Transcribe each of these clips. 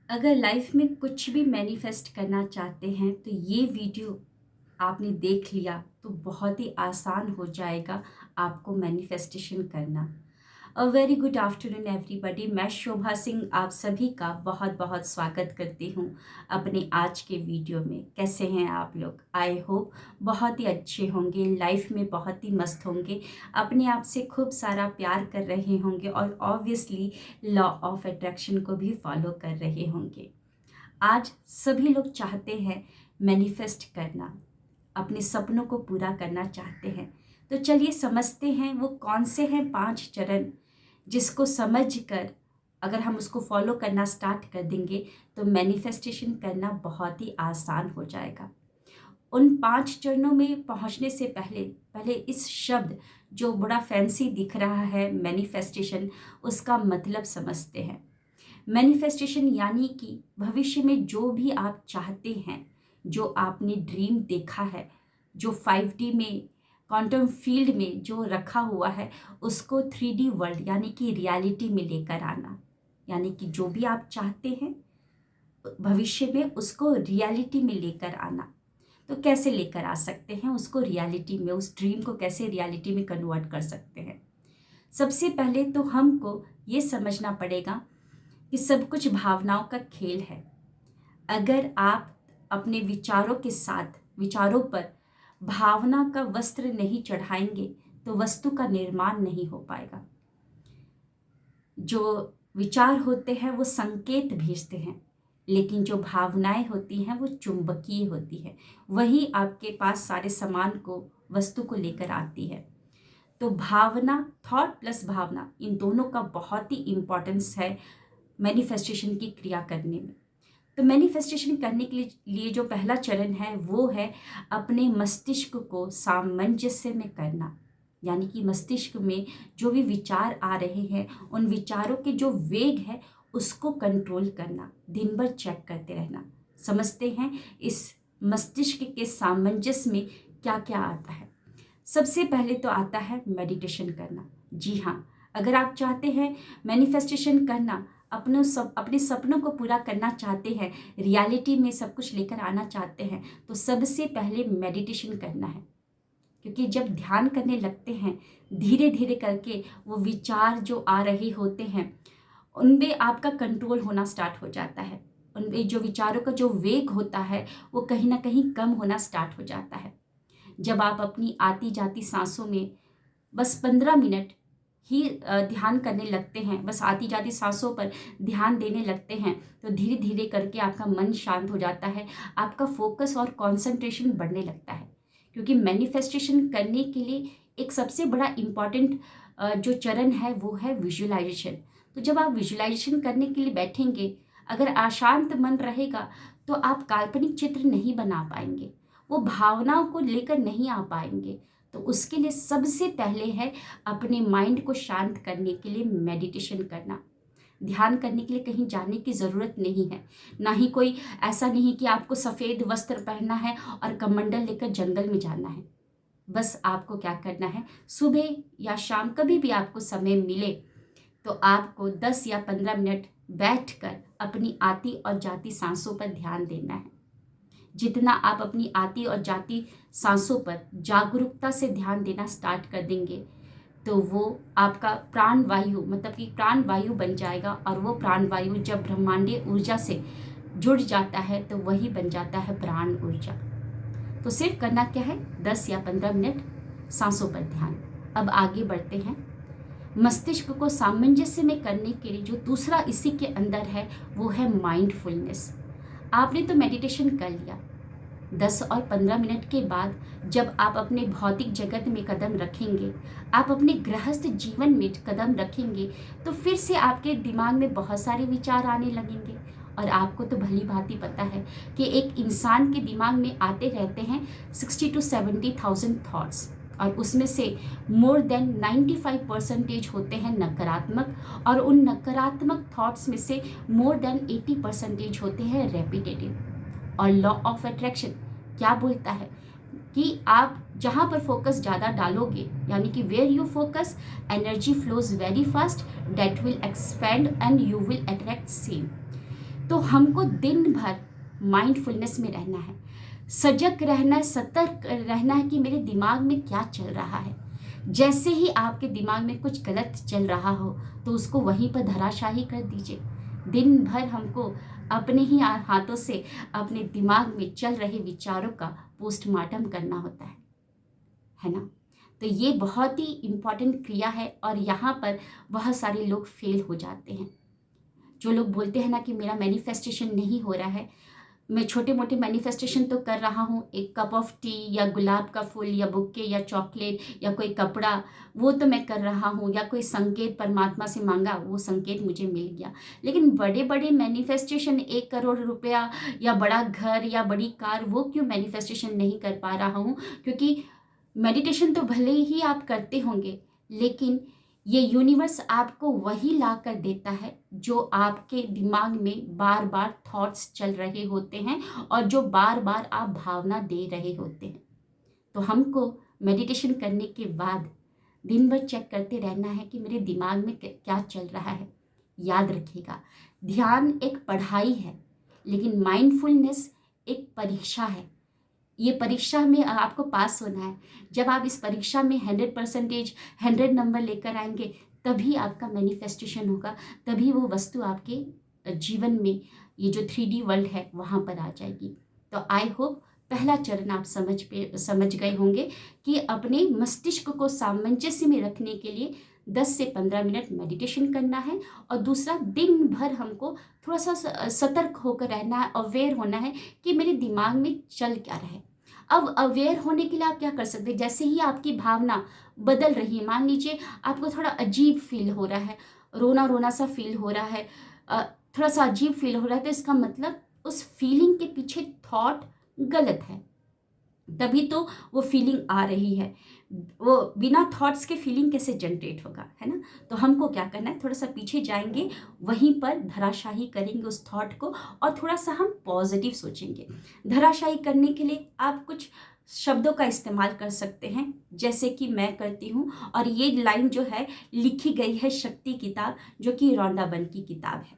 अगर लाइफ में कुछ भी मैनिफेस्ट करना चाहते हैं तो ये वीडियो आपने देख लिया तो बहुत ही आसान हो जाएगा आपको मैनिफेस्टेशन करना। A very good afternoon everybody. मैं शोभा सिंह आप सभी का बहुत बहुत स्वागत करती हूँ अपने आज के वीडियो में। कैसे हैं आप लोग? आई होप बहुत ही अच्छे होंगे, लाइफ में बहुत ही मस्त होंगे, अपने आप से खूब सारा प्यार कर रहे होंगे और ऑब्वियसली लॉ ऑफ अट्रैक्शन को भी फॉलो कर रहे होंगे। आज सभी लोग चाहते हैं मैनिफेस्ट करना, अपने सपनों को पूरा करना चाहते हैं। तो चलिए समझते हैं वो कौन से हैं 5 चरण, जिसको समझकर अगर हम उसको फॉलो करना स्टार्ट कर देंगे तो मैनिफेस्टेशन करना बहुत ही आसान हो जाएगा। उन 5 चरणों में पहुंचने से पहले पहले इस शब्द जो बड़ा फैंसी दिख रहा है मैनिफेस्टेशन, उसका मतलब समझते हैं। मैनिफेस्टेशन यानी कि भविष्य में जो भी आप चाहते हैं, जो आपने ड्रीम देखा है, जो 5D में क्वांटम फील्ड में जो रखा हुआ है, उसको 3D वर्ल्ड यानी कि रियलिटी में लेकर आना। यानी कि जो भी आप चाहते हैं भविष्य में, उसको रियलिटी में लेकर आना। तो कैसे लेकर आ सकते हैं उसको रियलिटी में? उस ड्रीम को कैसे रियलिटी में कन्वर्ट कर सकते हैं? सबसे पहले तो हमको ये समझना पड़ेगा कि सब कुछ भावनाओं का खेल है। अगर आप अपने विचारों के साथ विचारों पर भावना का वस्त्र नहीं चढ़ाएंगे तो वस्तु का निर्माण नहीं हो पाएगा। जो विचार होते हैं वो संकेत भेजते हैं, लेकिन जो भावनाएं होती हैं वो चुंबकीय होती है। वही आपके पास सारे सामान को, वस्तु को लेकर आती है। तो भावना, थॉट प्लस भावना, इन दोनों का बहुत ही इंपॉर्टेंस है मैनिफेस्टेशन की क्रिया करने में। तो मैनिफेस्टेशन करने के लिए जो पहला चरण है वो है अपने मस्तिष्क को सामंजस्य में करना। यानी कि मस्तिष्क में जो भी विचार आ रहे हैं, उन विचारों के जो वेग है उसको कंट्रोल करना, दिन भर चेक करते रहना। समझते हैं इस मस्तिष्क के सामंजस्य में क्या क्या आता है। सबसे पहले तो आता है मेडिटेशन करना। जी हाँ, अगर आप चाहते हैं मैनिफेस्टेशन करना, अपने सपनों को पूरा करना चाहते हैं, रियलिटी में सब कुछ लेकर आना चाहते हैं, तो सबसे पहले मेडिटेशन करना है। क्योंकि जब ध्यान करने लगते हैं, धीरे धीरे करके वो विचार जो आ रहे होते हैं उनमें आपका कंट्रोल होना स्टार्ट हो जाता है। उनमें जो विचारों का जो वेग होता है वो कहीं ना कहीं कम होना स्टार्ट हो जाता है। जब आप अपनी आती जाती सांसों में बस 15 मिनट ही ध्यान करने लगते हैं, बस आती जाती सांसों पर ध्यान देने लगते हैं, तो धीरे धीरे करके आपका मन शांत हो जाता है, आपका फोकस और कंसंट्रेशन बढ़ने लगता है। क्योंकि मैनिफेस्टेशन करने के लिए एक सबसे बड़ा इम्पॉर्टेंट जो चरण है वो है विजुअलाइजेशन। तो जब आप विजुअलाइजेशन करने के लिए बैठेंगे, अगर अशांत मन रहेगा तो आप काल्पनिक चित्र नहीं बना पाएंगे, वो भावनाओं को लेकर नहीं आ पाएंगे। तो उसके लिए सबसे पहले है अपने माइंड को शांत करने के लिए मेडिटेशन करना। ध्यान करने के लिए कहीं जाने की ज़रूरत नहीं है, ना ही कोई ऐसा नहीं कि आपको सफ़ेद वस्त्र पहनना है और कमंडल लेकर जंगल में जाना है। बस आपको क्या करना है, सुबह या शाम कभी भी आपको समय मिले तो आपको 10 या 15 मिनट बैठकर अपनी आती और जाती सांसों पर ध्यान देना है। जितना आप अपनी आती और जाती सांसों पर जागरूकता से ध्यान देना स्टार्ट कर देंगे, तो वो आपका प्राण वायु, मतलब कि प्राण वायु बन जाएगा। और वो प्राण वायु जब ब्रह्मांडीय ऊर्जा से जुड़ जाता है तो वही बन जाता है प्राण ऊर्जा। तो सिर्फ करना क्या है, 10 या 15 मिनट सांसों पर ध्यान। अब आगे बढ़ते हैं। मस्तिष्क को सामंजस्य में करने के लिए जो दूसरा इसी के अंदर है वो है माइंडफुलनेस। आपने तो मेडिटेशन कर लिया, 10 और 15 मिनट के बाद जब आप अपने भौतिक जगत में कदम रखेंगे, आप अपने गृहस्थ जीवन में कदम रखेंगे, तो फिर से आपके दिमाग में बहुत सारे विचार आने लगेंगे। और आपको तो भली भांति पता है कि एक इंसान के दिमाग में आते रहते हैं 60 to 70,000 थॉट्स, और उसमें से मोर देन 95% होते हैं नकारात्मक, और उन नकारात्मक थॉट्स में से मोर देन 80% होते हैं रेपिटेटिव। और लॉ ऑफ अट्रैक्शन क्या बोलता है कि आप जहाँ पर फोकस ज़्यादा डालोगे, यानी कि where you focus energy flows very fast, that will expand and you will attract same. तो हमको दिन भर माइंडफुलनेस में रहना है, सजग रहना है, सतर्क रहना है कि मेरे दिमाग में क्या चल रहा है। जैसे ही आपके दिमाग में कुछ गलत चल रहा हो तो उसको वहीं पर धराशाही कर दीजिए। दिन भर हमको अपने ही हाथों से अपने दिमाग में चल रहे विचारों का पोस्टमार्टम करना होता है ना। तो ये बहुत ही इम्पॉर्टेंट क्रिया है और यहाँ पर बहुत सारे लोग फेल हो जाते हैं। जो लोग बोलते हैं ना कि मेरा मैनिफेस्टेशन नहीं हो रहा है, मैं छोटे मोटे मैनिफेस्टेशन तो कर रहा हूँ, एक कप ऑफ टी या गुलाब का फूल या बुक्के या चॉकलेट या कोई कपड़ा, वो तो मैं कर रहा हूँ, या कोई संकेत परमात्मा से मांगा, वो संकेत मुझे मिल गया। लेकिन बड़े बड़े मैनिफेस्टेशन, 1 करोड़ रुपया या बड़ा घर या बड़ी कार, वो क्यों मैनिफेस्टेशन नहीं कर पा रहा हूँ? क्योंकि मेडिटेशन तो भले ही आप करते होंगे, लेकिन ये यूनिवर्स आपको वही ला कर देता है जो आपके दिमाग में बार बार थॉट्स चल रहे होते हैं और जो बार बार आप भावना दे रहे होते हैं। तो हमको मेडिटेशन करने के बाद दिन भर चेक करते रहना है कि मेरे दिमाग में क्या चल रहा है। याद रखिएगा, ध्यान एक पढ़ाई है, लेकिन माइंडफुलनेस एक परीक्षा है। ये परीक्षा में आपको पास होना है। जब आप इस परीक्षा में 100% 100 नंबर लेकर आएंगे, तभी आपका मैनिफेस्टेशन होगा, तभी वो वस्तु आपके जीवन में, ये जो 3D वर्ल्ड है, वहाँ पर आ जाएगी। तो आई होप पहला चरण आप समझ गए होंगे कि अपने मस्तिष्क को सामंजस्य में रखने के लिए 10 से 15 मिनट मेडिटेशन करना है, और दूसरा, दिन भर हमको थोड़ा सा सतर्क होकर रहना है, अवेयर होना है कि मेरे दिमाग में चल क्या रहा है। अब अवेयर होने के लिए आप क्या कर सकते हैं? जैसे ही आपकी भावना बदल रही है, मान लीजिए आपको थोड़ा अजीब फील हो रहा है, रोना रोना सा फील हो रहा है, थोड़ा सा अजीब फील हो रहा है, तो इसका मतलब उस फीलिंग के पीछे थॉट गलत है, तभी तो वो फीलिंग आ रही है। वो बिना थॉट्स के फीलिंग कैसे जनरेट होगा, है ना। तो हमको क्या करना है, थोड़ा सा पीछे जाएंगे, वहीं पर धराशाही करेंगे उस थॉट को, और थोड़ा सा हम पॉजिटिव सोचेंगे। धराशाही करने के लिए आप कुछ शब्दों का इस्तेमाल कर सकते हैं, जैसे कि मैं करती हूँ। और ये लाइन जो है लिखी गई है शक्ति किताब, जो कि रॉन्डा बर्न की किताब है।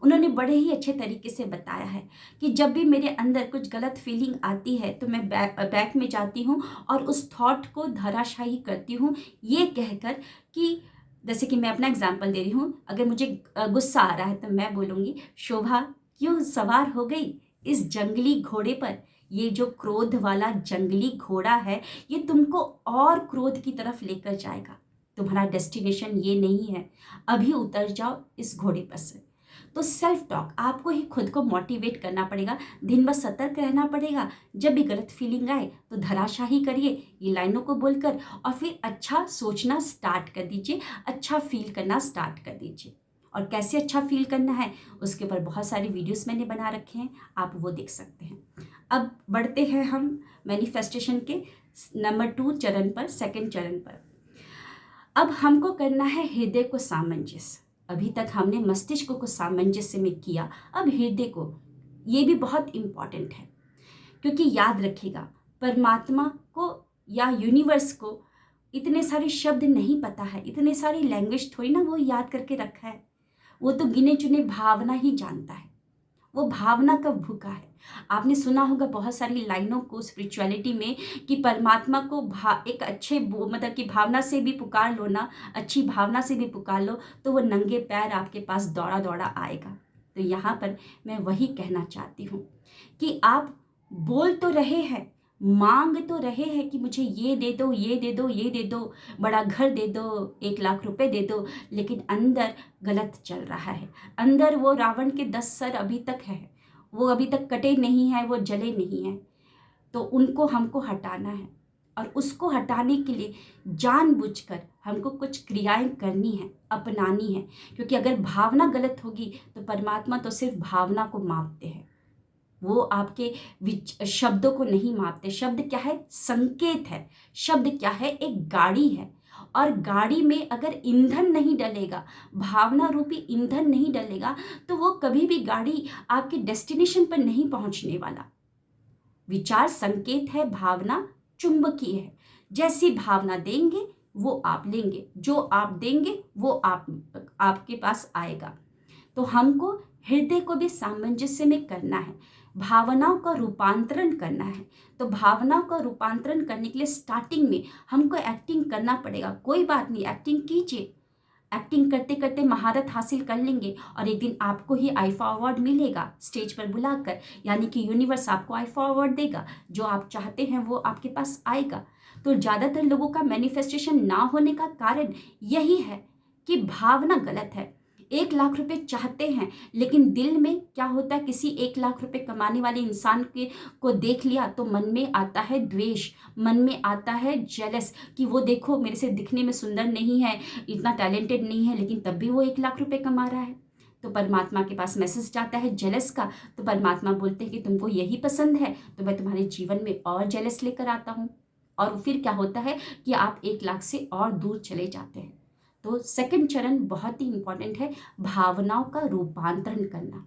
उन्होंने बड़े ही अच्छे तरीके से बताया है कि जब भी मेरे अंदर कुछ गलत फीलिंग आती है तो मैं बैक में जाती हूँ और उस थॉट को धराशाही करती हूँ, ये कहकर कि, जैसे कि मैं अपना एग्जांपल दे रही हूँ, अगर मुझे गुस्सा आ रहा है तो मैं बोलूँगी, शोभा क्यों सवार हो गई इस जंगली घोड़े पर? ये जो क्रोध वाला जंगली घोड़ा है, ये तुमको और क्रोध की तरफ लेकर जाएगा। तुम्हारा डेस्टिनेशन ये नहीं है, अभी उतर जाओ इस घोड़े पर से। तो सेल्फ टॉक, आपको ही खुद को मोटिवेट करना पड़ेगा, दिन भर सतर्क रहना पड़ेगा। जब भी गलत फीलिंग आए तो धराशाही करिए ये लाइनों को बोलकर, और फिर अच्छा सोचना स्टार्ट कर दीजिए, अच्छा फील करना स्टार्ट कर दीजिए। और कैसे अच्छा फील करना है, उसके ऊपर बहुत सारे वीडियोस मैंने बना रखे हैं, आप वो देख सकते हैं। अब बढ़ते हैं हम मैनिफेस्टेशन के नंबर 2 चरण पर, सेकंड चरण पर। अब हमको करना है हृदय को सामंजस्य। अभी तक हमने मस्तिष्क को सामंजस्य में किया, अब हृदय को, ये भी बहुत इम्पॉर्टेंट है। क्योंकि याद रखिएगा, परमात्मा को या यूनिवर्स को इतने सारे शब्द नहीं पता है, इतने सारी लैंग्वेज थोड़ी ना वो याद करके रखा है। वो तो गिने चुने भावना ही जानता है, वो भावना का भूखा है। आपने सुना होगा बहुत सारी लाइनों को स्पिरिचुअलिटी में कि परमात्मा को एक अच्छे मतलब कि भावना से भी पुकार लो ना, अच्छी भावना से भी पुकार लो, तो वो नंगे पैर आपके पास दौड़ा दौड़ा आएगा। तो यहाँ पर मैं वही कहना चाहती हूँ कि आप बोल तो रहे हैं, मांग तो रहे हैं कि मुझे ये दे दो, ये दे दो, ये दे दो, बड़ा घर दे दो, 1 लाख रुपए दे दो, लेकिन अंदर गलत चल रहा है। अंदर वो रावण के 10 सर अभी तक है, वो अभी तक कटे नहीं है, वो जले नहीं है। तो उनको हमको हटाना है, और उसको हटाने के लिए जानबूझकर हमको कुछ क्रियाएं करनी है, अपनानी है। क्योंकि अगर भावना गलत होगी तो परमात्मा तो सिर्फ भावना को मापते हैं, वो आपके शब्दों को नहीं मापते। शब्द क्या है? संकेत है। शब्द क्या है? एक गाड़ी है, और गाड़ी में अगर ईंधन नहीं डलेगा, भावना रूपी ईंधन नहीं डलेगा, तो वो कभी भी गाड़ी आपके डेस्टिनेशन पर नहीं पहुंचने वाला। विचार संकेत है, भावना चुंबकीय है। जैसी भावना देंगे वो आप लेंगे, जो आप देंगे वो आपके पास आएगा। तो हमको हृदय को भी सामंजस्य में करना है, भावनाओं का रूपांतरण करना है। तो भावनाओं का रूपांतरण करने के लिए स्टार्टिंग में हमको एक्टिंग करना पड़ेगा। कोई बात नहीं, एक्टिंग कीजिए, एक्टिंग करते करते महारत हासिल कर लेंगे और एक दिन आपको ही आईफा अवार्ड मिलेगा स्टेज पर बुलाकर, यानी कि यूनिवर्स आपको आईफा अवार्ड देगा। जो आप चाहते हैं वो आपके पास आएगा। तो ज़्यादातर लोगों का मैनिफेस्टेशन ना होने का कारण यही है कि भावना गलत है। 1 लाख रुपए चाहते हैं, लेकिन दिल में क्या होता है, किसी 1 लाख रुपए कमाने वाले इंसान के को देख लिया तो मन में आता है द्वेष, मन में आता है जेलस कि वो देखो मेरे से दिखने में सुंदर नहीं है, इतना टैलेंटेड नहीं है, लेकिन तब भी वो 1 लाख रुपए कमा रहा है। तो परमात्मा के पास मैसेज जाता है जेलस का। तो परमात्मा बोलते हैं कि तुमको यही पसंद है तो मैं तुम्हारे जीवन में और जेलस लेकर आता हूँ। और फिर क्या होता है कि आप 1 लाख से और दूर चले जाते हैं। तो सेकंड चरण बहुत ही इंपॉर्टेंट है, भावनाओं का रूपांतरण करना।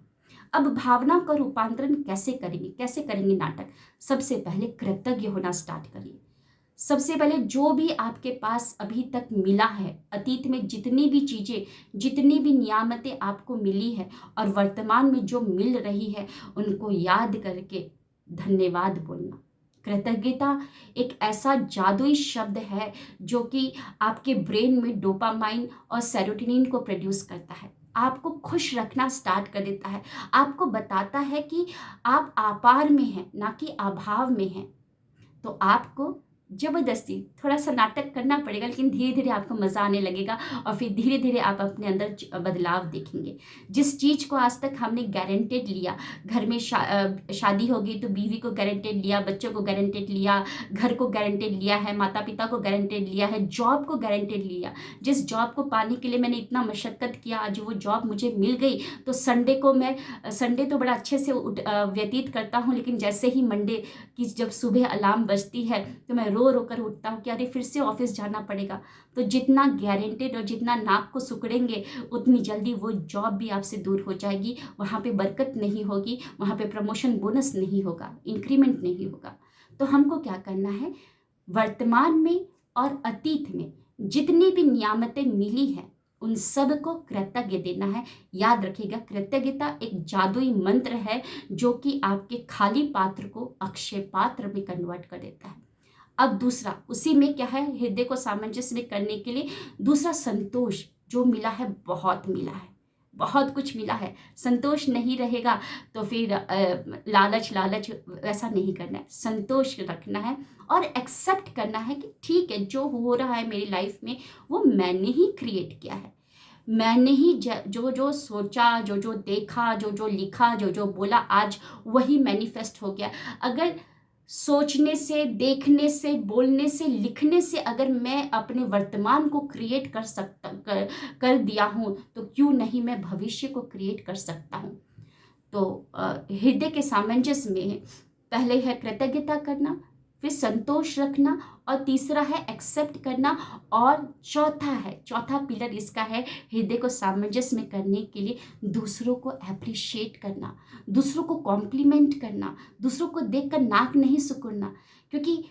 अब भावनाओं का रूपांतरण कैसे करेंगे, कैसे करेंगे नाटक? सबसे पहले कृतज्ञ होना स्टार्ट करिए। सबसे पहले जो भी आपके पास अभी तक मिला है, अतीत में जितनी भी चीज़ें, जितनी भी नियामतें आपको मिली है और वर्तमान में जो मिल रही है, उनको याद करके धन्यवाद बोलना। कृतज्ञता एक ऐसा जादुई शब्द है जो कि आपके ब्रेन में डोपामाइन और सेरोटोनिन को प्रोड्यूस करता है, आपको खुश रखना स्टार्ट कर देता है, आपको बताता है कि आप आपार में हैं, ना कि अभाव में हैं। तो आपको ज़बरदस्ती थोड़ा सा नाटक करना पड़ेगा, लेकिन धीरे धीरे आपको मज़ा आने लगेगा और फिर धीरे धीरे आप अपने अंदर बदलाव देखेंगे। जिस चीज़ को आज तक हमने गारंटेड लिया, घर में शादी होगी तो बीवी को गारंटेड लिया, बच्चों को गारंटेड लिया, घर को गारंटेड लिया है, माता पिता को गारंटेड लिया है, जॉब को गारंटेड लिया। जिस जॉब को पाने के लिए मैंने इतना मशक्क़त किया, आज वो जॉब मुझे मिल गई तो संडे तो बड़ा अच्छे से व्यतीत करता हूँ, लेकिन जैसे ही मंडे कि जब सुबह अलार्म बजती है तो मैं रो रो कर उठता हूँ कि अरे फिर से ऑफिस जाना पड़ेगा। तो जितना गारंटेड और जितना नाक को सुकड़ेंगे उतनी जल्दी वो जॉब भी आपसे दूर हो जाएगी, वहाँ पे बरकत नहीं होगी, वहाँ पे प्रमोशन बोनस नहीं होगा, इंक्रीमेंट नहीं होगा। तो हमको क्या करना है, वर्तमान में और अतीत में जितनी भी नियामतें मिली हैं उन सब को कृतज्ञ देना है। याद रखिएगा, कृतज्ञता एक जादुई मंत्र है जो कि आपके खाली पात्र को अक्षय पात्र में कन्वर्ट कर देता है। अब दूसरा, उसी में क्या है, हृदय को सामंजस्य में करने के लिए दूसरा, संतोष। जो मिला है बहुत मिला है, बहुत कुछ मिला है, संतोष नहीं रहेगा तो फिर लालच लालच वैसा नहीं करना है, संतोष रखना है और एक्सेप्ट करना है कि ठीक है, जो हो रहा है मेरी लाइफ में वो मैंने ही क्रिएट किया है। मैंने ही जो जो सोचा, जो जो देखा, जो जो लिखा, जो जो बोला, आज वही मैनिफेस्ट हो गया। अगर सोचने से, देखने से, बोलने से, लिखने से अगर मैं अपने वर्तमान को क्रिएट कर दिया हूँ तो क्यों नहीं मैं भविष्य को क्रिएट कर सकता हूँ। तो हृदय के सामंजस्य में पहले है कृतज्ञता करना, फिर संतोष रखना और तीसरा है एक्सेप्ट करना और चौथा पिलर इसका है हृदय को सामंजस्य में करने के लिए दूसरों को अप्रिशिएट करना, दूसरों को कॉम्प्लीमेंट करना, दूसरों को देखकर नाक नहीं सिकुड़ना। क्योंकि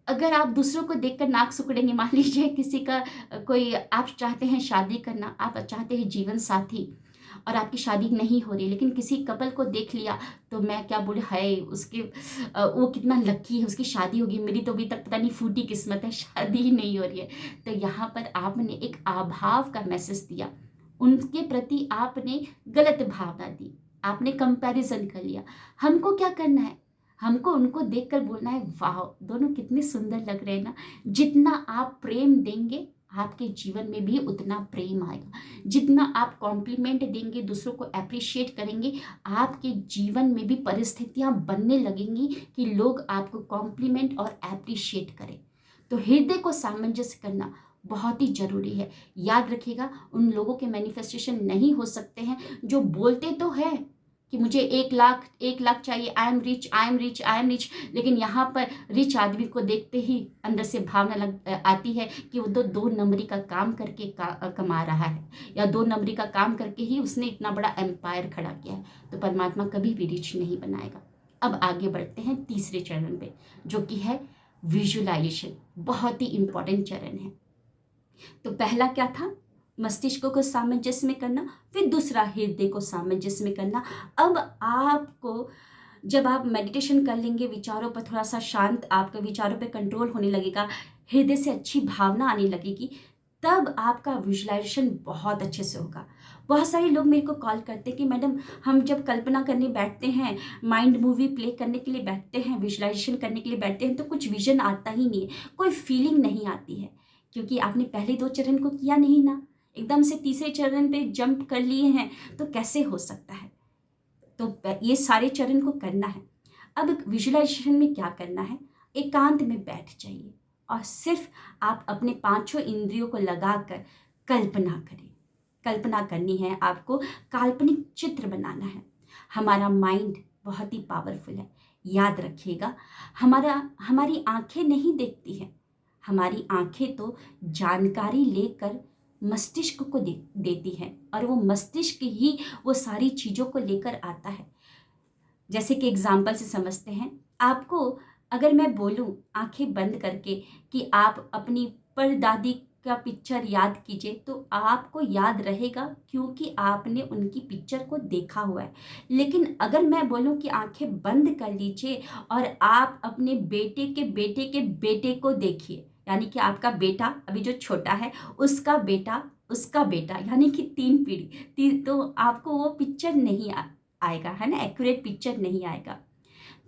अगर आप दूसरों को देखकर नाक सिकुड़ेंगे, मान लीजिए किसी का कोई, आप चाहते हैं शादी करना, आप चाहते हैं जीवन साथी और आपकी शादी नहीं हो रही, लेकिन किसी कपल को देख लिया तो मैं क्या बोले, हाय उसके वो कितना लकी है, उसकी शादी होगी, मेरी तो अभी तक पता नहीं फूटी किस्मत है, शादी ही नहीं हो रही है। तो यहाँ पर आपने एक अभाव का मैसेज दिया, उनके प्रति आपने गलत भावना दी, आपने कंपैरिजन कर लिया। हमको क्या करना है, हमको उनको देखकर बोलना है वाह दोनों कितने सुंदर लग रहे हैं ना। जितना आप प्रेम देंगे आपके जीवन में भी उतना प्रेम आएगा, जितना आप कॉम्प्लीमेंट देंगे, दूसरों को अप्रिशिएट करेंगे, आपके जीवन में भी परिस्थितियां बनने लगेंगी कि लोग आपको कॉम्प्लीमेंट और अप्रिशिएट करें। तो हृदय को सामंजस्य करना बहुत ही जरूरी है। याद रखिएगा, उन लोगों के मैनिफेस्टेशन नहीं हो सकते हैं जो बोलते तो है कि मुझे 1 लाख चाहिए, I am rich, I am rich, I am rich, लेकिन यहाँ पर रिच आदमी को देखते ही अंदर से भावना आती है कि वो 2 नंबरी का काम करके कमा रहा है, या 2 नंबरी का काम करके ही उसने इतना बड़ा एम्पायर खड़ा किया है। तो परमात्मा कभी भी रिच नहीं बनाएगा। अब आगे बढ़ते हैं तीसरे चरण पे, जो कि है विजुअलाइजेशन। बहुत ही इंपॉर्टेंट चरण है। तो पहला क्या था, मस्तिष्क को सामंजस्य में करना, फिर दूसरा हृदय को सामंजस्य में करना। अब आपको जब आप मेडिटेशन कर लेंगे, विचारों पर थोड़ा सा शांत, आपके विचारों पे कंट्रोल होने लगेगा, हृदय से अच्छी भावना आने लगेगी, तब आपका विजुअलाइजेशन बहुत अच्छे से होगा। बहुत सारे लोग मेरे को कॉल करते हैं कि मैडम हम जब कल्पना करने बैठते हैं, माइंड मूवी प्ले करने के लिए बैठते हैं, विजुअलाइजेशन करने के लिए बैठते हैं, तो कुछ विजन आता ही नहीं है, कोई फीलिंग नहीं आती है, क्योंकि आपने पहले 2 चरण को किया नहीं ना, एकदम से तीसरे चरण पे जंप कर लिए हैं, तो कैसे हो सकता है। तो ये सारे चरण को करना है। अब विजुअलाइजेशन में क्या करना है, एकांत में बैठ जाइए और सिर्फ आप अपने 5 इंद्रियों को लगाकर कल्पना करें। कल्पना करनी है आपको, काल्पनिक चित्र बनाना है। हमारा माइंड बहुत ही पावरफुल है, याद रखिएगा। हमारी आंखें नहीं देखती हैं, हमारी आंखें तो जानकारी लेकर मस्तिष्क को देती है, और वो मस्तिष्क ही वो सारी चीज़ों को लेकर आता है। जैसे कि एग्जाम्पल से समझते हैं, आपको अगर मैं बोलूं आंखें बंद करके कि आप अपनी परदादी का पिक्चर याद कीजिए, तो आपको याद रहेगा, क्योंकि आपने उनकी पिक्चर को देखा हुआ है। लेकिन अगर मैं बोलूं कि आंखें बंद कर लीजिए और आप अपने बेटे के बेटे को देखिए, यानी कि आपका बेटा अभी जो छोटा है, उसका बेटा, यानी कि 3 पीढ़ी, तो आपको वो पिक्चर नहीं आएगा, है ना, एक्यूरेट पिक्चर नहीं आएगा।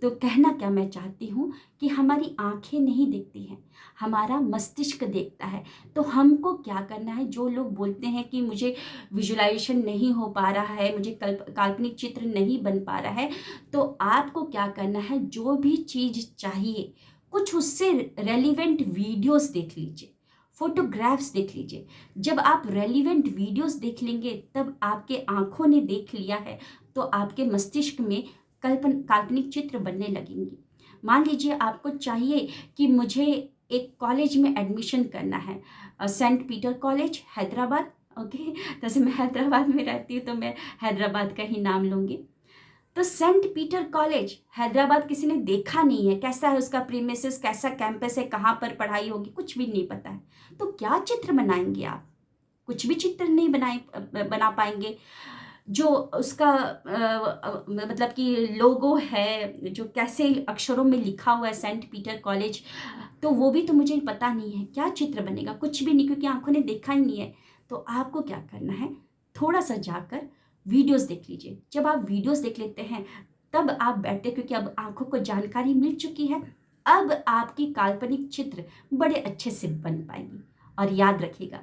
तो कहना क्या मैं चाहती हूँ कि हमारी आंखें नहीं देखती हैं, हमारा मस्तिष्क देखता है। तो हमको क्या करना है, जो लोग बोलते हैं कि मुझे विजुअलाइजेशन नहीं हो पा रहा है, मुझे काल्पनिक चित्र नहीं बन पा रहा है, तो आपको क्या करना है, जो भी चीज़ चाहिए कुछ उससे रेलिवेंट वीडियोस देख लीजिए, फोटोग्राफ्स देख लीजिए। जब आप रेलिवेंट वीडियोस देख लेंगे, तब आपके आंखों ने देख लिया है, तो आपके मस्तिष्क में काल्पनिक चित्र बनने लगेंगे। मान लीजिए आपको चाहिए कि मुझे एक कॉलेज में एडमिशन करना है, saint Peter college Hyderabad, okay, जैसे मैं हैदराबाद में रहती हूँ तो मैं हैदराबाद का ही नाम लूँगी। तो सेंट पीटर कॉलेज हैदराबाद किसी ने देखा नहीं है, कैसा है उसका प्रीमिसेस, कैसा कैंपस है, कहाँ पर पढ़ाई होगी, कुछ भी नहीं पता है, तो क्या चित्र बनाएंगे आप, कुछ भी चित्र नहीं बना पाएंगे। जो उसका मतलब कि लोगो है, जो कैसे अक्षरों में लिखा हुआ है सेंट पीटर कॉलेज, तो वो भी तो मुझे पता नहीं है, क्या चित्र बनेगा, कुछ भी नहीं, क्योंकि आंखों ने देखा ही नहीं है। तो आपको क्या करना है, थोड़ा सा जाकर वीडियोस देख लीजिए। जब आप वीडियोस देख लेते हैं, तब आप बैठते, क्योंकि अब आंखों को जानकारी मिल चुकी है, अब आपकी काल्पनिक चित्र बड़े अच्छे से बन पाएगी। और याद रखिएगा,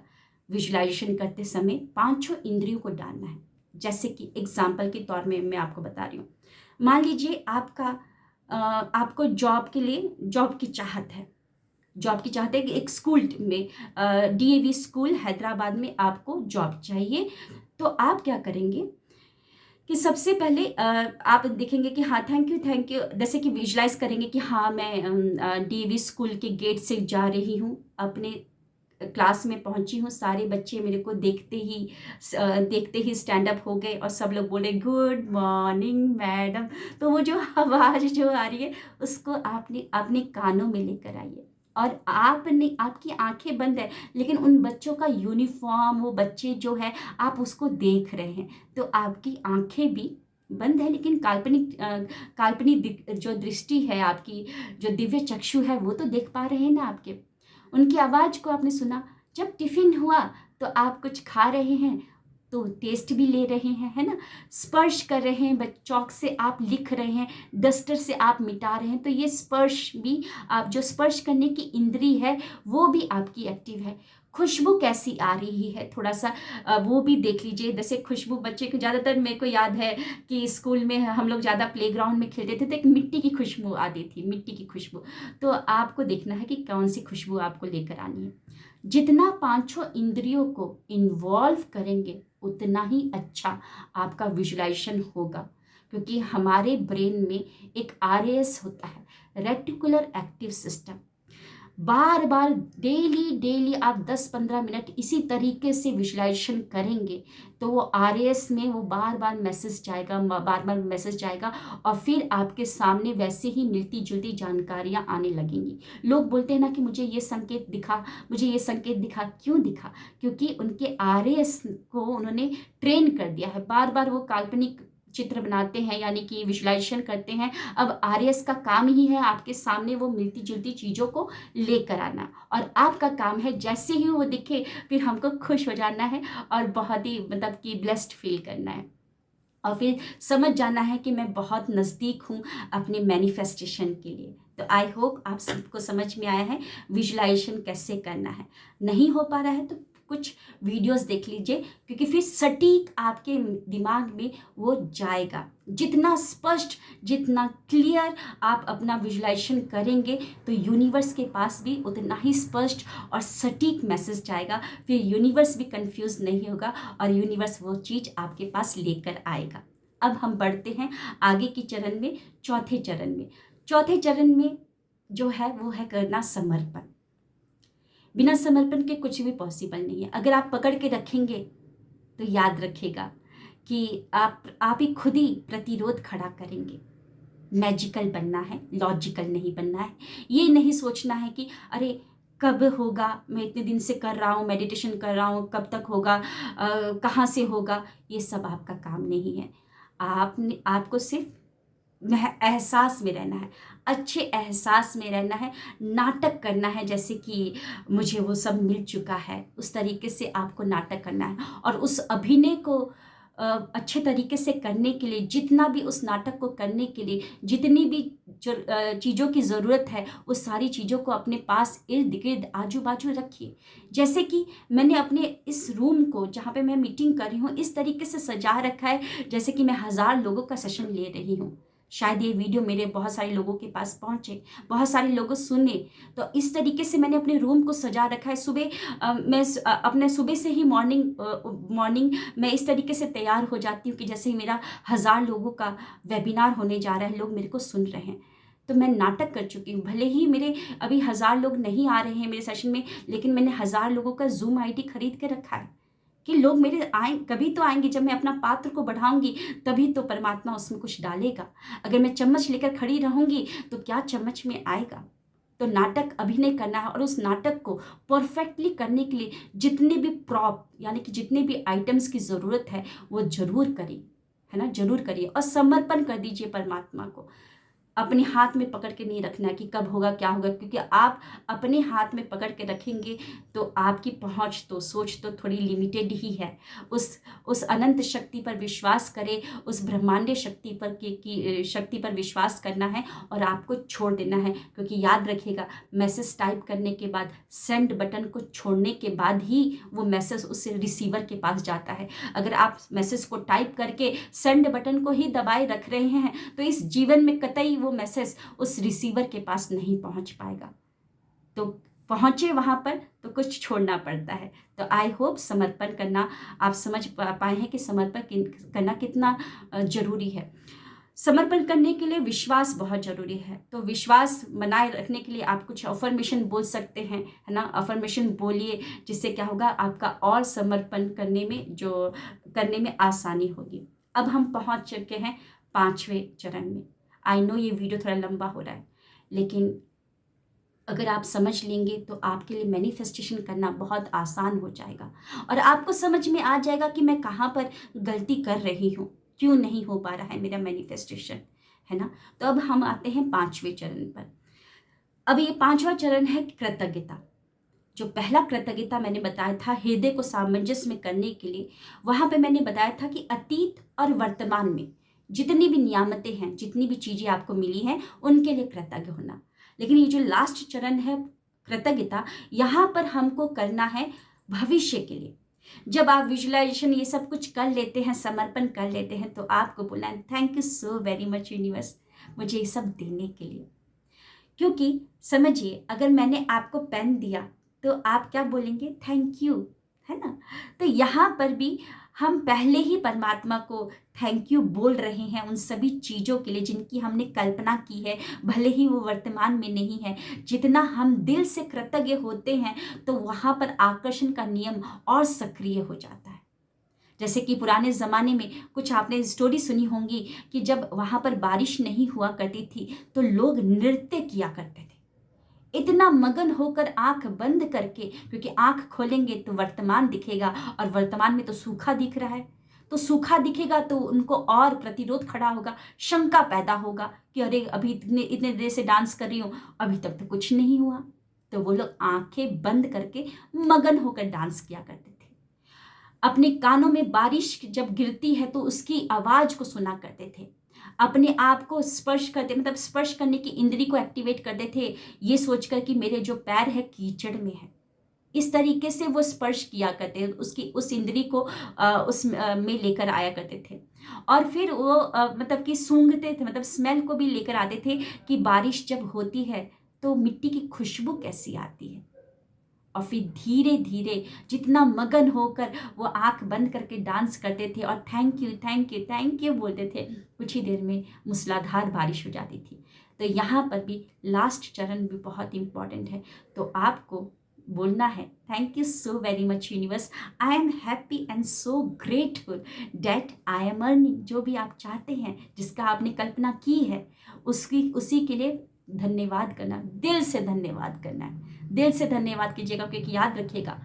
विजुअलाइजेशन करते समय 5 इंद्रियों को डालना है। जैसे कि एग्जाम्पल के तौर में मैं आपको बता रही हूँ, मान लीजिए आपको जॉब की चाहत है, कि एक स्कूल में, डीएवी स्कूल हैदराबाद में आपको जॉब चाहिए। तो आप क्या करेंगे कि सबसे पहले आप देखेंगे कि हाँ, थैंक यू, जैसे कि विजुलाइज करेंगे कि हाँ, मैं डीएवी स्कूल के गेट से जा रही हूँ, अपने क्लास में पहुंची हूँ, सारे बच्चे मेरे को देखते ही स्टैंड अप हो गए और सब लोग बोले गुड मॉर्निंग मैडम। तो वो जो आवाज़ जो आ रही है, उसको आपने अपने कानों में लेकर आइए, और आपकी आंखें बंद है, लेकिन उन बच्चों का यूनिफॉर्म, वो बच्चे जो है, आप उसको देख रहे हैं, तो आपकी आंखें भी बंद है, लेकिन काल्पनिक जो दृष्टि है आपकी, जो दिव्य चक्षु है, वो तो देख पा रहे हैं ना आपके। उनकी आवाज़ को आपने सुना, जब टिफ़िन हुआ तो आप कुछ खा रहे हैं, तो टेस्ट भी ले रहे हैं, है ना, स्पर्श कर रहे हैं, चौक से आप लिख रहे हैं, डस्टर से आप मिटा रहे हैं, तो ये स्पर्श भी, आप जो स्पर्श करने की इंद्री है, वो भी आपकी एक्टिव है। खुशबू कैसी आ रही है, थोड़ा सा वो भी देख लीजिए। जैसे खुशबू बच्चे को, ज़्यादातर मेरे को याद है कि स्कूल में हम लोग ज़्यादा प्लेग्राउंड में खेलते थे, तो एक मिट्टी की खुशबू आती थी, मिट्टी की खुशबू। तो आपको देखना है कि कौन सी खुशबू आपको लेकर आनी है। जितना 5 इंद्रियों को इन्वॉल्व करेंगे, उतना ही अच्छा आपका विजुलाइजेशन होगा, क्योंकि हमारे ब्रेन में एक आरएएस होता है, रेटिकुलर एक्टिव सिस्टम। बार बार डेली डेली आप 10-15 मिनट इसी तरीके से विजुलाइजेशन करेंगे तो वो आरएएस में वो बार बार मैसेज जाएगा, बार बार मैसेज जाएगा और फिर आपके सामने वैसे ही मिलती जुलती जानकारियाँ आने लगेंगी। लोग बोलते हैं ना कि मुझे ये संकेत दिखा, मुझे ये संकेत दिखा। क्यों दिखा? क्योंकि उनके आरएएस को उन्होंने ट्रेन कर दिया है। बार बार वो काल्पनिक चित्र बनाते हैं, यानी कि विजुलाइजेशन करते हैं। अब आरएएस का काम ही है आपके सामने वो मिलती जुलती चीज़ों को लेकर आना, और आपका काम है जैसे ही वो दिखे फिर हमको खुश हो जाना है और बहुत ही मतलब कि ब्लेस्ड फील करना है, और फिर समझ जाना है कि मैं बहुत नज़दीक हूँ अपने मैनिफेस्टेशन के लिए। तो आई होप आप सबको समझ में आया है विजुलाइजेशन कैसे करना है। नहीं हो पा रहा है तो कुछ वीडियोस देख लीजिए, क्योंकि फिर सटीक आपके दिमाग में वो जाएगा। जितना स्पष्ट, जितना क्लियर आप अपना विजुलाइजेशन करेंगे तो यूनिवर्स के पास भी उतना ही स्पष्ट और सटीक मैसेज जाएगा। फिर यूनिवर्स भी कंफ्यूज नहीं होगा और यूनिवर्स वो चीज़ आपके पास लेकर आएगा। अब हम बढ़ते हैं आगे की चरण में, चौथे चरण में। चौथे चरण में जो है वो है करना समर्पण। बिना समर्पण के कुछ भी पॉसिबल नहीं है। अगर आप पकड़ के रखेंगे तो याद रखिएगा कि आप ही खुद ही प्रतिरोध खड़ा करेंगे। मैजिकल बनना है, लॉजिकल नहीं बनना है। ये नहीं सोचना है कि अरे कब होगा, मैं इतने दिन से कर रहा हूँ, मेडिटेशन कर रहा हूँ, कब तक होगा, कहाँ से होगा। ये सब आपका काम नहीं है। आपको सिर्फ एहसास में रहना है, अच्छे एहसास में रहना है, नाटक करना है जैसे कि मुझे वो सब मिल चुका है। उस तरीके से आपको नाटक करना है, और उस अभिनय को अच्छे तरीके से करने के लिए, जितना भी उस नाटक को करने के लिए जितनी भी चीज़ों की ज़रूरत है, उस सारी चीज़ों को अपने पास इर्द गिर्द आजू बाजू रखिए। जैसे कि मैंने अपने इस रूम को जहाँ पे मैं मीटिंग कर रही हूँ इस तरीके से सजा रखा है जैसे कि मैं 1000 लोगों का सेशन ले रही हूँ। शायद ये वीडियो मेरे बहुत सारे लोगों के पास पहुंचे, बहुत सारे लोगों सुने। तो इस तरीके से मैंने अपने रूम को सजा रखा है। सुबह अपने सुबह से ही मॉर्निंग मैं इस तरीके से तैयार हो जाती हूँ कि जैसे ही मेरा 1000 लोगों का वेबिनार होने जा रहा है, लोग मेरे को सुन रहे हैं। तो मैं नाटक कर चुकी हूँ। भले ही मेरे अभी 1000 लोग नहीं आ रहे हैं मेरे सेशन में, लेकिन मैंने 1000 लोगों का जूम आईडी खरीद के रखा है कि लोग मेरे आए, कभी तो आएंगे जब मैं अपना पात्र को बढ़ाऊंगी, तभी तो परमात्मा उसमें कुछ डालेगा। अगर मैं चम्मच लेकर खड़ी रहूंगी तो क्या चम्मच में आएगा? तो नाटक अभिनय करना है, और उस नाटक को परफेक्टली करने के लिए जितने भी प्रॉप यानी कि जितने भी आइटम्स की ज़रूरत है वो जरूर करिए, है ना, जरूर करिए। और समर्पण कर दीजिए परमात्मा को। अपने हाथ में पकड़ के नहीं रखना कि कब होगा क्या होगा, क्योंकि आप अपने हाथ में पकड़ के रखेंगे तो आपकी पहुंच तो, सोच तो थोड़ी लिमिटेड ही है। उस अनंत शक्ति पर विश्वास करें, उस ब्रह्मांडीय शक्ति पर की शक्ति पर विश्वास करना है और आपको छोड़ देना है। क्योंकि याद रखिएगा, मैसेज टाइप करने के बाद, सेंड बटन को छोड़ने के बाद ही वो मैसेज उस रिसीवर के पास जाता है। अगर आप मैसेज को टाइप करके सेंड बटन को ही दबाए रख रहे हैं तो इस जीवन में कतई वो मैसेज उस रिसीवर के पास नहीं पहुंच पाएगा। तो पहुंचे वहां पर तो कुछ छोड़ना पड़ता है। तो आई होप समर्पण करना आप समझ पाए हैं कि समर्पण करना कितना जरूरी है। समर्पण करने के लिए विश्वास बहुत जरूरी है। तो विश्वास बनाए रखने के लिए आप कुछ अफर्मेशन बोल सकते हैं, है ना। अफर्मेशन बोलिए, जिससे क्या होगा, आपका और समर्पण करने में आसानी होगी। अब हम पहुंच चुके हैं 5वें चरण में। आई नो ये वीडियो थोड़ा लंबा हो रहा है, लेकिन अगर आप समझ लेंगे तो आपके लिए मैनिफेस्टेशन करना बहुत आसान हो जाएगा, और आपको समझ में आ जाएगा कि मैं कहाँ पर गलती कर रही हूँ, क्यों नहीं हो पा रहा है मेरा मैनिफेस्टेशन, है ना। तो अब हम आते हैं 5वें चरण पर। अब ये 5वां चरण है कृतज्ञता। जो पहला कृतज्ञता मैंने बताया था हृदय को सामंजस्य में करने के लिए, वहां पे मैंने बताया था कि अतीत और वर्तमान में जितनी भी नियामतें हैं, जितनी भी चीजें आपको मिली हैं, उनके लिए कृतज्ञ होना। लेकिन ये जो लास्ट चरण है कृतज्ञता, यहाँ पर हमको करना है भविष्य के लिए। जब आप विजुअलाइजेशन ये सब कुछ कर लेते हैं, समर्पण कर लेते हैं, तो आपको बोलना है thank you so very much universe, मुझे ये सब देने के लिए। क्योंकि समझिए, अगर मैंने आपको पेन दिया तो आप क्या बोलेंगे? थैंक यू, है ना। तो यहाँ पर भी हम पहले ही परमात्मा को थैंक यू बोल रहे हैं उन सभी चीज़ों के लिए जिनकी हमने कल्पना की है, भले ही वो वर्तमान में नहीं है। जितना हम दिल से कृतज्ञ होते हैं तो वहाँ पर आकर्षण का नियम और सक्रिय हो जाता है। जैसे कि पुराने ज़माने में कुछ आपने स्टोरी सुनी होंगी कि जब वहाँ पर बारिश नहीं हुआ करती थी तो लोग नृत्य किया करते थे, इतना मगन होकर आंख बंद करके, क्योंकि आंख खोलेंगे तो वर्तमान दिखेगा और वर्तमान में तो सूखा दिख रहा है। तो सूखा दिखेगा तो उनको और प्रतिरोध खड़ा होगा, शंका पैदा होगा कि अरे अभी इतने इतने देर से डांस कर रही हूँ, अभी तक तो कुछ नहीं हुआ। तो वो लोग आंखें बंद करके मगन होकर डांस किया करते थे। अपने कानों में बारिश जब गिरती है तो उसकी आवाज को सुना करते थे। अपने आप को स्पर्श करते, मतलब स्पर्श करने की इंद्री को एक्टिवेट करते थे, ये सोचकर कि मेरे जो पैर है कीचड़ में है। इस तरीके से वो स्पर्श किया करते, उसकी उस इंद्री को में लेकर आया करते थे। और फिर वो मतलब कि सूंघते थे, मतलब स्मेल को भी लेकर आते थे कि बारिश जब होती है तो मिट्टी की खुशबू कैसी आती है। और फिर धीरे धीरे जितना मगन होकर वो आंख बंद करके डांस करते थे और thank you thank you thank you बोलते थे, कुछ ही देर में मूसलाधार बारिश हो जाती थी। तो यहाँ पर भी लास्ट चरण भी बहुत इंपॉर्टेंट है। तो आपको बोलना है thank you so very much universe, I am happy and so grateful that I am earning. जो भी आप चाहते हैं, जिसका आपने कल्पना की है, उसकी उसी के लिए धन्यवाद करना, दिल से धन्यवाद करना है। दिल से धन्यवाद कीजिएगा, क्योंकि याद रखिएगा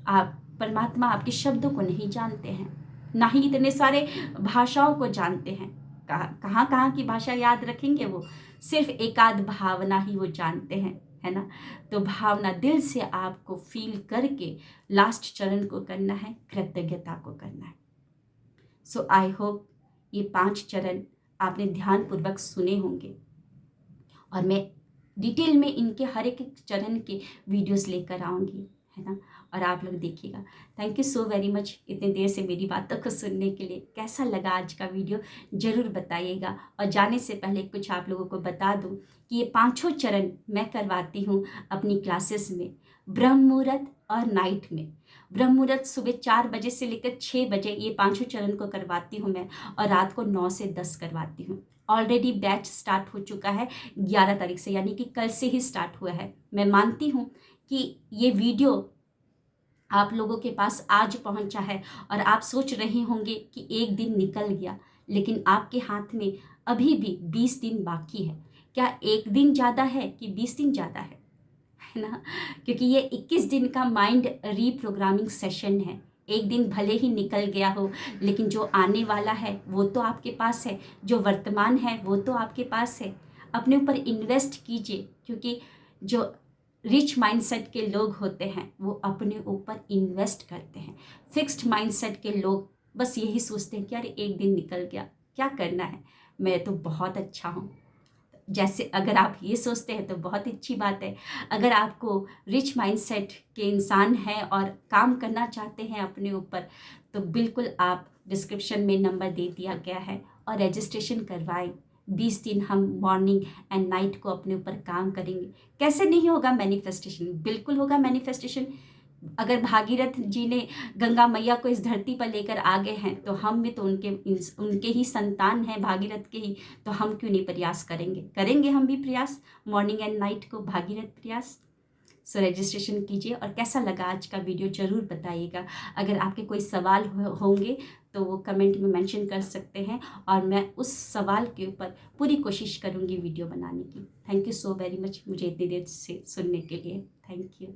आप परमात्मा आपके शब्दों को नहीं जानते हैं, ना ही इतने सारे भाषाओं को जानते हैं। कहाँ कहाँ की भाषा याद रखेंगे, वो सिर्फ एकाध भावना ही वो जानते हैं, है ना। तो भावना दिल से आपको फील करके लास्ट चरण को करना है, कृतज्ञता को करना है। सो आई होप ये 5 चरण आपने ध्यानपूर्वक सुने होंगे और मैं डिटेल में इनके हर एक चरण के वीडियोस लेकर आऊँगी, है ना। और आप लोग देखिएगा। Thank you so very much इतने देर से मेरी बातों को सुनने के लिए। कैसा लगा आज का वीडियो ज़रूर बताइएगा। और जाने से पहले कुछ आप लोगों को बता दूं कि ये 5 चरण मैं करवाती हूँ अपनी क्लासेस में, ब्रह्म मुहूर्त और नाइट में। ब्रह्म मुहूर्त सुबह 4 बजे से लेकर 6 बजे ये 5 चरण को करवाती हूँ मैं, और रात को 9 से 10 करवाती हूँ। ऑलरेडी बैच स्टार्ट हो चुका है 11 तारीख से, यानी कि कल से ही स्टार्ट हुआ है। मैं मानती हूँ कि ये वीडियो आप लोगों के पास आज पहुंचा है और आप सोच रहे होंगे कि एक दिन निकल गया, लेकिन आपके हाथ में अभी भी 20 दिन बाकी है। क्या एक दिन ज़्यादा है कि 20 दिन ज़्यादा है ना। क्योंकि ये 21 दिन का माइंड रीप्रोग्रामिंग सेशन है। एक दिन भले ही निकल गया हो, लेकिन जो आने वाला है वो तो आपके पास है, जो वर्तमान है वो तो आपके पास है। अपने ऊपर इन्वेस्ट कीजिए, क्योंकि जो रिच माइंडसेट के लोग होते हैं वो अपने ऊपर इन्वेस्ट करते हैं। फिक्स्ड माइंडसेट के लोग बस यही सोचते हैं कि यार एक दिन निकल गया, क्या करना है, मैं तो बहुत अच्छा हूँ। जैसे अगर आप ये सोचते हैं तो बहुत अच्छी बात है। अगर आपको रिच माइंडसेट के इंसान हैं और काम करना चाहते हैं अपने ऊपर, तो बिल्कुल आप डिस्क्रिप्शन में नंबर दे दिया गया है और रजिस्ट्रेशन करवाएं। 20 दिन हम मॉर्निंग एंड नाइट को अपने ऊपर काम करेंगे। कैसे नहीं होगा मैनिफेस्टेशन, बिल्कुल होगा मैनिफेस्टेशन। अगर भागीरथ जी ने गंगा मैया को इस धरती पर लेकर आ गए हैं, तो हम भी तो उनके ही संतान हैं, भागीरथ के ही। तो हम क्यों नहीं प्रयास करेंगे हम भी प्रयास, मॉर्निंग एंड नाइट को भागीरथ प्रयास। सो रजिस्ट्रेशन कीजिए। और कैसा लगा आज का वीडियो ज़रूर बताइएगा। अगर आपके कोई सवाल होंगे तो वो कमेंट में मेंशन कर सकते हैं, और मैं उस सवाल के ऊपर पूरी कोशिश करूँगी वीडियो बनाने की। Thank you so very much मुझे इतनी देर से सुनने के लिए। Thank you.